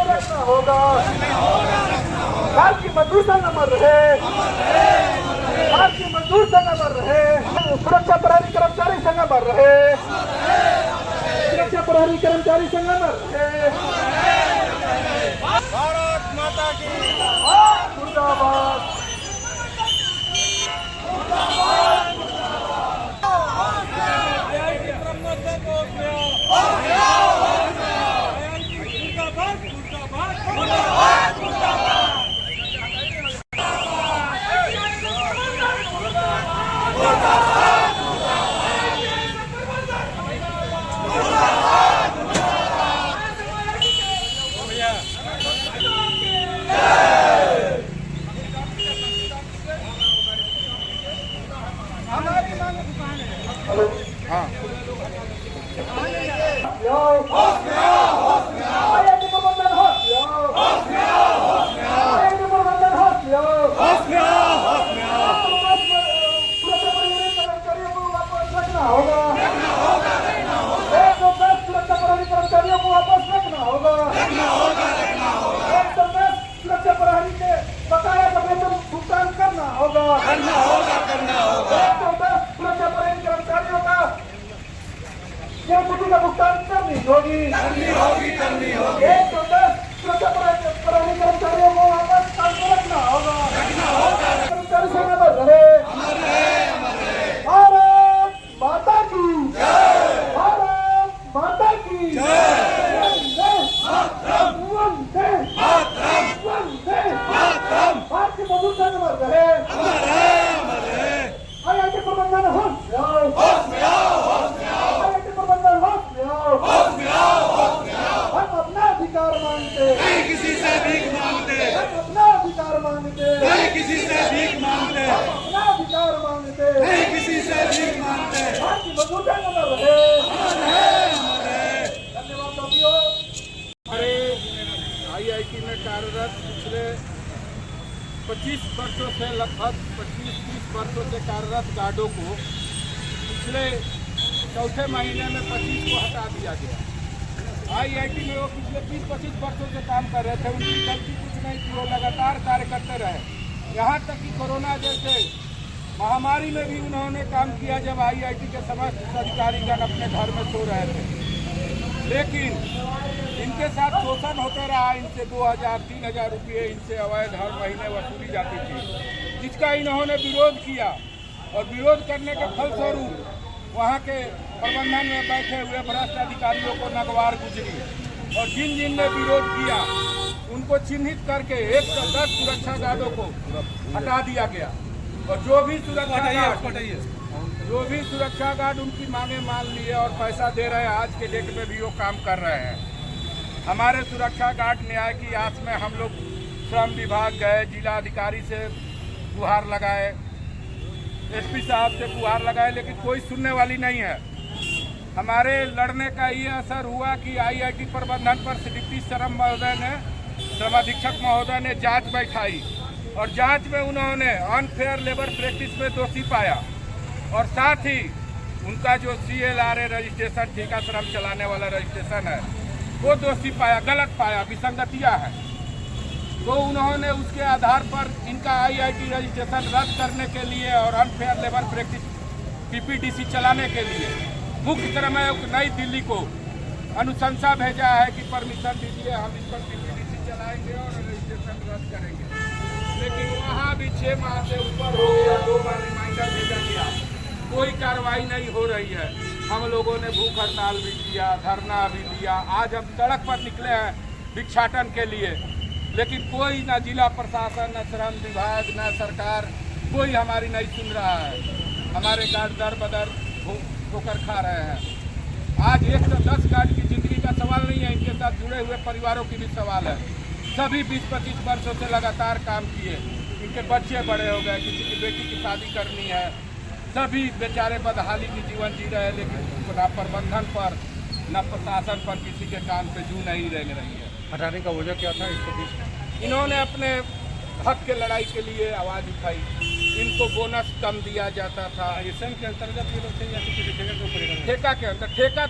रखना होगा। की मजदूर संग अमर रहे, की मजदूर संग अमर रहे, सुरक्षा प्रहरी कर्मचारी संग अमर रहे, सुरक्षा प्रहरी कर्मचारी संग अमर रहे। भारत माता की मुर्दाबाद। का भुगतान करनी होगी। एक सुरक्षा प्रहरी कर्मचारियों को वापस काम पर रखना होगा। कर्मचारी समय पर रहे। भारत माता की, भारत माता की, भारतीय मजदूर संघ में रहे। IIT प्रबंधन होश में आओ। IIT प्रबंधन होश में आओ। हम अपना अधिकार मांगते, नहीं किसी से भीख मांगते, हम अपना अधिकार मांगते, नहीं किसी से भीख मांगते, अपना अधिकार मांगते, नहीं किसी से भीख मांगते। भारतीय मजदूर संघ में रहे। धन्यवाद साथियों। हमारे IIT में कार्यरत पिछले 25 वर्षों से, लगभग 25-30 वर्षों से कार्यरत गार्डों को पिछले चौथे महीने में 25 को हटा दिया गया। IIT में वो पिछले 20-25 वर्षों से काम कर रहे थे, उनकी गलती कुछ नहीं थी, वो लगातार कार्य करते रहे। यहाँ तक कि कोरोना जैसे महामारी में भी उन्होंने काम किया जब IIT के समस्त अधिकारीगण अपने घर में सो रहे थे। लेकिन इनके साथ शोषण होते रहा, इनसे 2000-3000 रुपये इनसे अवैध हर महीने वसूली जाती थी, जिसका इन्होंने विरोध किया। और विरोध करने के फलस्वरूप वहाँ के प्रबंधन में बैठे हुए भ्रष्ट अधिकारियों को नगवार गुजरी और जिन जिन ने विरोध किया उनको चिन्हित करके 110 सुरक्षा गार्डों को हटा दिया गया। और जो भी सुरक्षा गार्ड उनकी मांगे मान लिए और पैसा दे रहे हैं, आज के डेट में भी वो काम कर रहे हैं। हमारे सुरक्षा गार्ड न्याय की आस में हम लोग श्रम विभाग गए, जिला अधिकारी से गुहार लगाए, SP साहब से गुहार लगाए, लेकिन कोई सुनने वाली नहीं है। हमारे लड़ने का ये असर हुआ कि IIT प्रबंधन पर डिप्टी श्रम अधीक्षक महोदय ने जांच बैठाई और जांच में उन्होंने अनफेयर लेबर प्रैक्टिस में दोषी पाया और साथ ही उनका जो CLRA रजिस्ट्रेशन, ठेका श्रम चलाने वाला रजिस्ट्रेशन है, वो दोषी पाया, गलत पाया, विसंगतियां हैं। तो उन्होंने उसके आधार पर इनका IIT रजिस्ट्रेशन रद्द करने के लिए और अनफेयर लेबर प्रैक्टिस PPDC चलाने के लिए मुख्य श्रम आयोग नई दिल्ली को अनुशंसा भेजा है कि परमिशन दीजिए, हम इस पर PPDC चलाएंगे और रजिस्ट्रेशन रद्द करेंगे। लेकिन वहाँ भी 6 माह से ऊपर हो गया, 2 बार रिमाइंडर भेजा गया, कोई कार्रवाई नहीं हो रही है। हम लोगों ने भूख हड़ताल भी किया, धरना भी दिया, आज हम सड़क पर निकले हैं भिक्षाटन के लिए, लेकिन कोई ना जिला प्रशासन, न श्रम विभाग, न सरकार, कोई हमारी नहीं सुन रहा है। हमारे गार्ड दर बदर ठोकर खा रहे हैं। आज 110 गार्ड की जिंदगी का सवाल नहीं है, इनके साथ जुड़े हुए परिवारों की भी सवाल है। सभी 20-25 वर्षों से लगातार काम किए, इनके बच्चे बड़े हो गए, किसी की बेटी की शादी करनी है, सभी बेचारे बदहाली की जीवन जी रहे हैं, लेकिन न प्रबंधन पर न प्रशासन पर किसी के कान पे जू नहीं रह रही है। हटाने का वजह क्या था इसके बीच? इन्होंने अपने हक के लड़ाई के लिए आवाज़ उठाई, इनको बोनस कम दिया जाता था। ISM के अंतर्गत ये लोग थे या किसी ठेका के ऊपर? ठेका के अंदर, ठेका